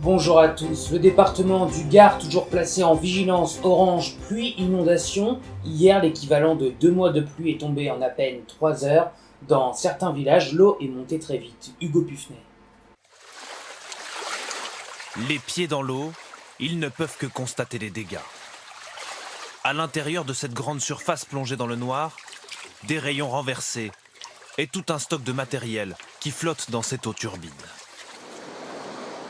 Bonjour à tous, le département du Gard toujours placé en vigilance orange pluie-inondation. Hier, l'équivalent de 2 mois de pluie est tombé en à peine 3 heures. Dans certains villages, l'eau est montée très vite. Hugo Puffnet. Les pieds dans l'eau, ils ne peuvent que constater les dégâts. À l'intérieur de cette grande surface plongée dans le noir, des rayons renversés et tout un stock de matériel qui flotte dans cette eau turbine.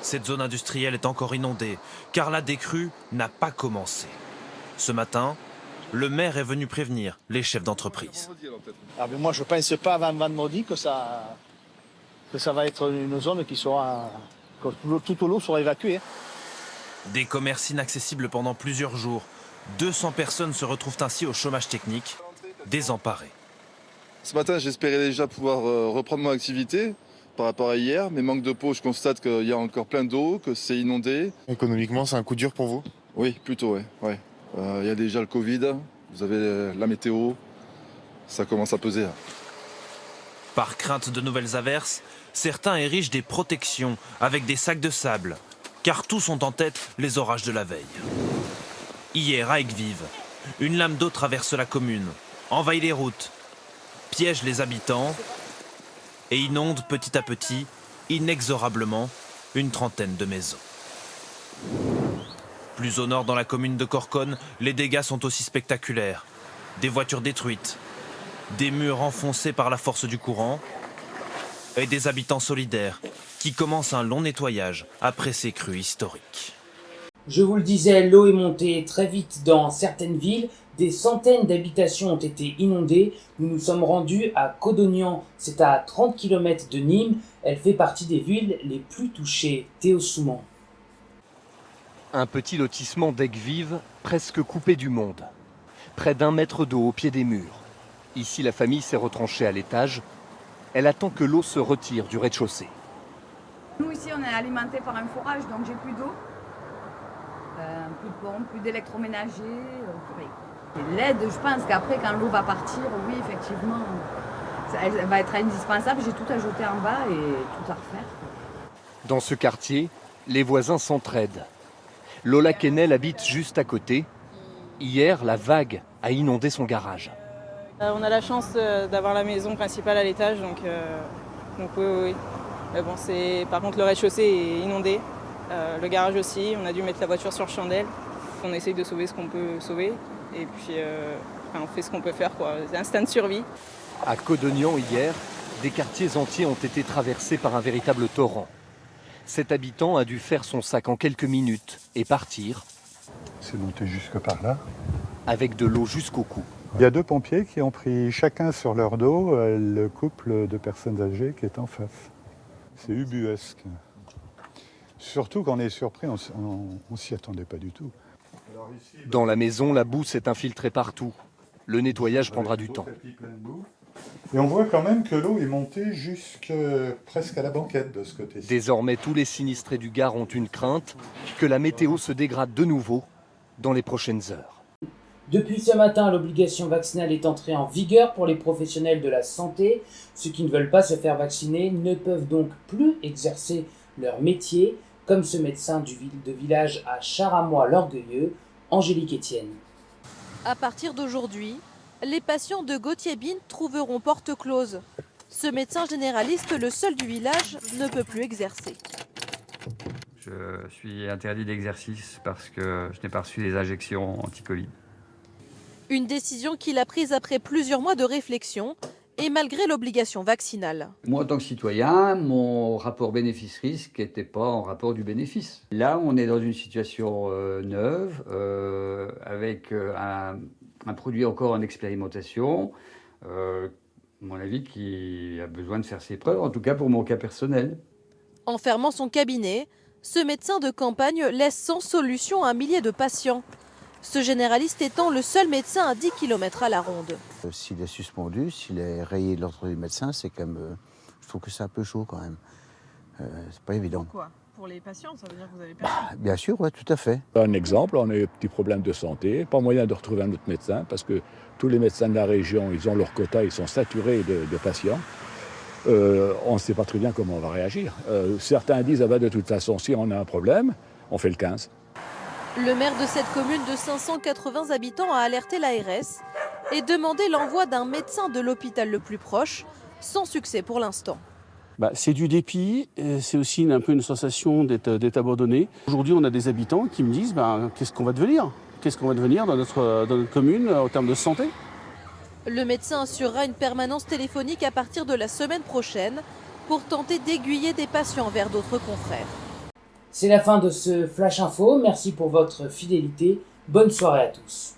Cette zone industrielle est encore inondée, car la décrue n'a pas commencé. Ce matin, le maire est venu prévenir les chefs d'entreprise. Moi, je ne pense pas avant vendredi que ça va être une zone qui sera... que toute l'eau sera évacuée. Des commerces inaccessibles pendant plusieurs jours. 200 personnes se retrouvent ainsi au chômage technique, désemparées. Ce matin, j'espérais déjà pouvoir reprendre mon activité par rapport à hier, mais manque de peau, je constate qu'il y a encore plein d'eau, que c'est inondé. Économiquement, c'est un coup dur pour vous? Oui, plutôt, ouais. Il y a déjà le Covid, vous avez la météo, ça commence à peser. Par crainte de nouvelles averses, certains érigent des protections avec des sacs de sable, car tous ont en tête les orages de la veille. Hier, à Aigues-Vives, une lame d'eau traverse la commune, envahit les routes, piège les habitants et inonde petit à petit, inexorablement, une trentaine de maisons. Plus au nord, dans la commune de Corconnes, les dégâts sont aussi spectaculaires. Des voitures détruites, des murs enfoncés par la force du courant et des habitants solidaires qui commencent un long nettoyage après ces crues historiques. Je vous le disais, l'eau est montée très vite dans certaines villes. Des centaines d'habitations ont été inondées. Nous nous sommes rendus à Codognan, c'est à 30 km de Nîmes. Elle fait partie des villes les plus touchées. Théo Souman. Un petit lotissement d'Aigues-Vives, presque coupé du monde. Près d'1 mètre d'eau au pied des murs. Ici, la famille s'est retranchée à l'étage. Elle attend que l'eau se retire du rez-de-chaussée. Nous, ici, on est alimenté par un forage, donc j'ai plus d'eau. Plus de pompe, plus d'électroménager. Et l'aide, je pense qu'après, quand l'eau va partir, oui, effectivement, elle va être indispensable. J'ai tout à jeter en bas et tout à refaire. Dans ce quartier, les voisins s'entraident. Lola Kennel habite juste à côté. Hier, la vague a inondé son garage. On a la chance d'avoir la maison principale à l'étage, donc oui. Mais bon, par contre, le rez-de-chaussée est inondé. Le garage aussi, on a dû mettre la voiture sur chandelle. On essaye de sauver ce qu'on peut sauver et puis on fait ce qu'on peut faire, quoi. C'est instinct de survie. À Codognan hier, des quartiers entiers ont été traversés par un véritable torrent. Cet habitant a dû faire son sac en quelques minutes et partir. C'est monté jusque par là. Avec de l'eau jusqu'au cou. Il y a 2 pompiers qui ont pris chacun sur leur dos le couple de personnes âgées qui est en face. C'est ubuesque. Surtout quand on est surpris, on s'y attendait pas du tout. Dans la maison, la boue s'est infiltrée partout. Le nettoyage prendra du temps. Et on voit quand même que l'eau est montée presque à la banquette de ce côté-ci. Désormais, tous les sinistrés du Gard ont une crainte, que la météo se dégrade de nouveau dans les prochaines heures. Depuis ce matin, l'obligation vaccinale est entrée en vigueur pour les professionnels de la santé. Ceux qui ne veulent pas se faire vacciner ne peuvent donc plus exercer leur métier, comme ce médecin de village à Charamois-l'Orgueilleux, Angélique Etienne. À partir d'aujourd'hui, les patients de Gauthier-Bine trouveront porte close. Ce médecin généraliste, le seul du village, ne peut plus exercer. Je suis interdit d'exercice parce que je n'ai pas reçu les injections anti-Covid. Une décision qu'il a prise après plusieurs mois de réflexion et malgré l'obligation vaccinale. Moi, en tant que citoyen, mon rapport bénéfice-risque n'était pas en rapport du bénéfice. Là, on est dans une situation neuve, avec un produit encore en expérimentation, à mon avis, qui a besoin de faire ses preuves, en tout cas pour mon cas personnel. En fermant son cabinet, ce médecin de campagne laisse sans solution un millier de patients. Ce généraliste étant le seul médecin à 10 km à la ronde. S'il est suspendu, s'il est rayé de l'ordre du médecin, c'est quand même... je trouve que c'est un peu chaud quand même. C'est pas évident. Pourquoi? Pour les patients, ça veut dire que vous avez perdu? Bien sûr, oui, tout à fait. Un exemple, on a eu un petit problème de santé, pas moyen de retrouver un autre médecin parce que tous les médecins de la région, ils ont leur quota, ils sont saturés de patients. on ne sait pas très bien comment on va réagir. Certains disent, ah ben, de toute façon, si on a un problème, on fait le 15. Le maire de cette commune de 580 habitants a alerté l'ARS et demandé l'envoi d'un médecin de l'hôpital le plus proche, sans succès pour l'instant. C'est du dépit, c'est aussi un peu une sensation d'être abandonné. Aujourd'hui, on a des habitants qui me disent qu'est-ce qu'on va devenir ? Qu'est-ce qu'on va devenir dans notre commune en termes de santé ? Le médecin assurera une permanence téléphonique à partir de la semaine prochaine pour tenter d'aiguiller des patients vers d'autres confrères. C'est la fin de ce Flash Info. Merci pour votre fidélité. Bonne soirée à tous.